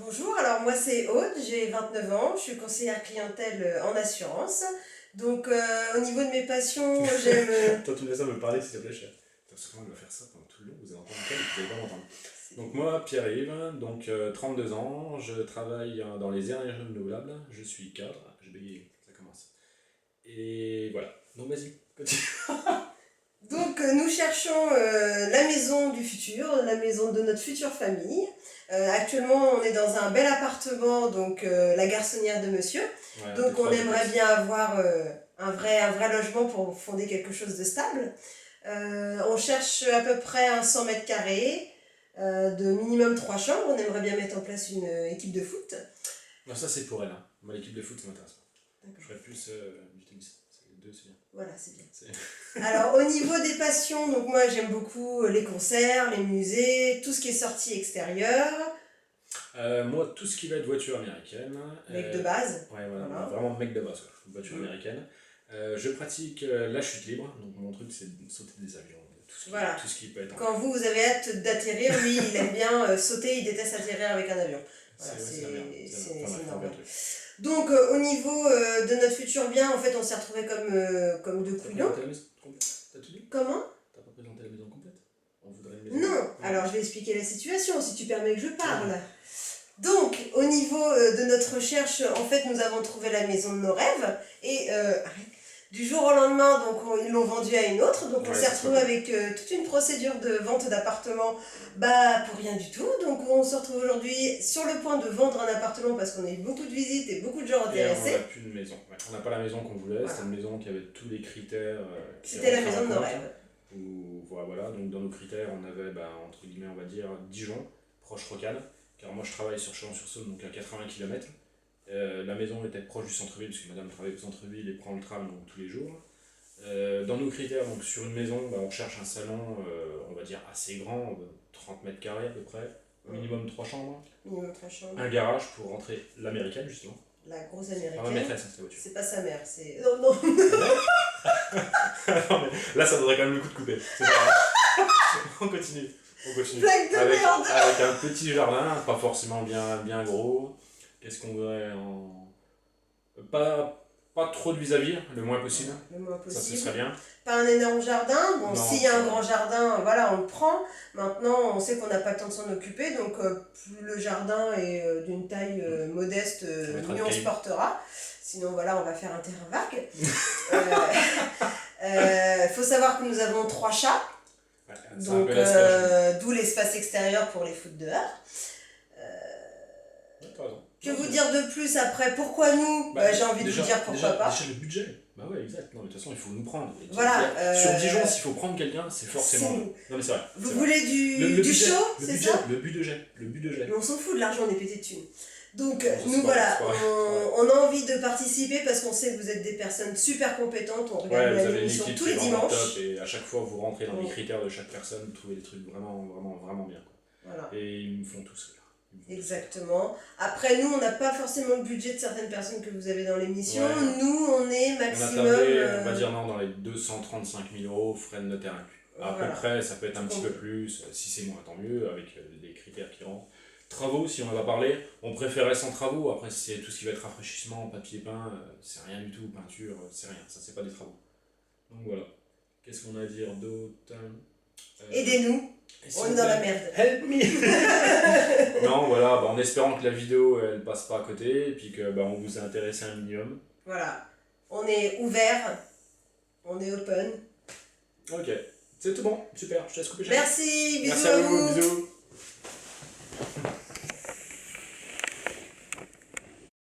Bonjour, alors moi c'est Aude, j'ai 29 ans, je suis conseillère clientèle en assurance. Donc au niveau de mes passions, j'aime... Toi, tu me laisses me parler, s'il te plaît, cher. Parce que moi, il va faire ça pendant tout le long, vous allez entendre lequel et vous allez pas m'entendre. Donc moi, Pierre-Yves, 32 ans, je travaille dans les énergies renouvelables, je suis cadre, je bégaye, ça commence. Et voilà, donc vas-y, continue. Donc nous cherchons la maison du futur, la maison de notre future famille. Actuellement on est dans un bel appartement, donc la garçonnière de monsieur. Ouais, Donc on aimerait bien avoir un vrai logement pour fonder quelque chose de stable. On cherche à peu près un 100 mètres carrés, de minimum 3 chambres. On aimerait bien mettre en place une équipe de foot. Non, ça c'est pour elle, hein. Moi, l'équipe de foot, ça m'intéresse pas. D'accord. Je ferais plus du tennis. Les deux, c'est bien. Voilà, c'est bien. Alors, au niveau des passions, donc moi j'aime beaucoup les concerts, les musées, tout ce qui est sortie extérieure. Moi, tout ce qui va être voiture américaine. Mec de base. Ouais, voilà, Voilà. vraiment mec de base, quoi. Voiture américaine. Je pratique la chute libre, donc mon truc c'est de sauter des avions, Voilà. tout ce qui peut être en Quand vous avez hâte d'atterrir, lui il aime bien sauter, il déteste atterrir avec un avion. Voilà, c'est normal. truc. Donc au niveau de notre futur bien, en fait on s'est retrouvés comme deux T'as couillons. présenté la maison complète? T'as tout dit? Comment? T'as pas présenté la maison complète? On voudrait une maison. Non, alors je vais expliquer la situation si tu permets que je parle. Donc, au niveau de notre recherche, en fait, nous avons trouvé la maison de nos rêves et du jour au lendemain, donc ils l'ont vendue à une autre. Donc, on s'est retrouvé avec toute une procédure de vente d'appartement, pour rien du tout. Donc, on se retrouve aujourd'hui sur le point de vendre un appartement parce qu'on a eu beaucoup de visites et beaucoup de gens intéressés. Et on n'a plus de maison. Ouais. On n'a pas la maison qu'on voulait. C'était une maison qui avait tous les critères. C'était la maison de nos rêves. Voilà, donc dans nos critères, on avait, entre guillemets, on va dire Dijon, proche Rocade. Car moi je travaille sur Chalon-sur-Saône, donc à 80 km. La maison était proche du centre-ville, puisque madame travaille au centre-ville et prend le tram donc, tous les jours. Dans nos critères, donc sur une maison, on cherche un salon, on va dire assez grand, 30 mètres carrés à peu près, minimum 3 chambres. Minimum 3 chambres. Un garage pour rentrer l'américaine, justement. La grosse américaine. Ah, ma maîtresse, cette voiture. C'est pas sa mère, c'est. Non, non. Non, mais là, ça vaudrait quand même le coup de couper. C'est pas grave. On continue. Blague de merde. Avec un petit jardin, pas forcément bien gros. Qu'est-ce qu'on voudrait en... Pas trop de vis-à-vis, le moins possible. Le moins possible. Ça, ce serait bien. Pas un énorme jardin. Bon, s'il y a un grand jardin, voilà, on le prend. Maintenant, on sait qu'on n'a pas le temps de s'en occuper, donc plus le jardin est d'une taille modeste, mieux on se portera. Sinon, voilà, on va faire un terrain vague. Faut savoir que nous avons 3 chats. Ouais, donc, d'où l'espace extérieur pour les foutre dehors. Que vous dire de plus après? Pourquoi nous? J'ai envie de vous dire pourquoi pas. Déjà le budget. Bah ouais, exact. Non, mais de toute façon, il faut nous prendre. Voilà. Sur Dijon, s'il faut prendre quelqu'un, c'est forcément nous. Non, mais c'est vrai. Vous voulez du chaud, c'est ça? Le budget. Mais on s'en fout de l'argent, on est pété de thunes. Donc, Non, nous voilà, on a envie de participer parce qu'on sait que vous êtes des personnes super compétentes. On regarde l'émission tous les dimanches. Et à chaque fois, vous rentrez dans les critères de chaque personne, vous trouvez des trucs vraiment bien. Voilà. Et ils me font tous rire. Exactement. Après, nous, on n'a pas forcément le budget de certaines personnes que vous avez dans l'émission. Ouais. Nous, on est maximum... On va dire non, dans les 235 000 euros, frais de notaire inclus. À peu près, ça peut être un petit peu plus. Si c'est moins, tant mieux, avec des critères qui rentrent. Travaux, si on en va parler, on préférait sans travaux. Après, c'est tout ce qui va être rafraîchissement, papier peint, c'est rien du tout. Peinture, c'est rien. Ça, c'est pas des travaux. Donc voilà. Qu'est-ce qu'on a à dire d'autre? Aidez-nous. On est dans la merde. Help me. Non, voilà, en espérant que la vidéo elle passe pas à côté et puis que on vous a intéressé un minimum. Voilà, on est ouvert, on est open. Ok, c'est tout bon, super, je te laisse couper. Merci, bisous. Merci à vous, bisous.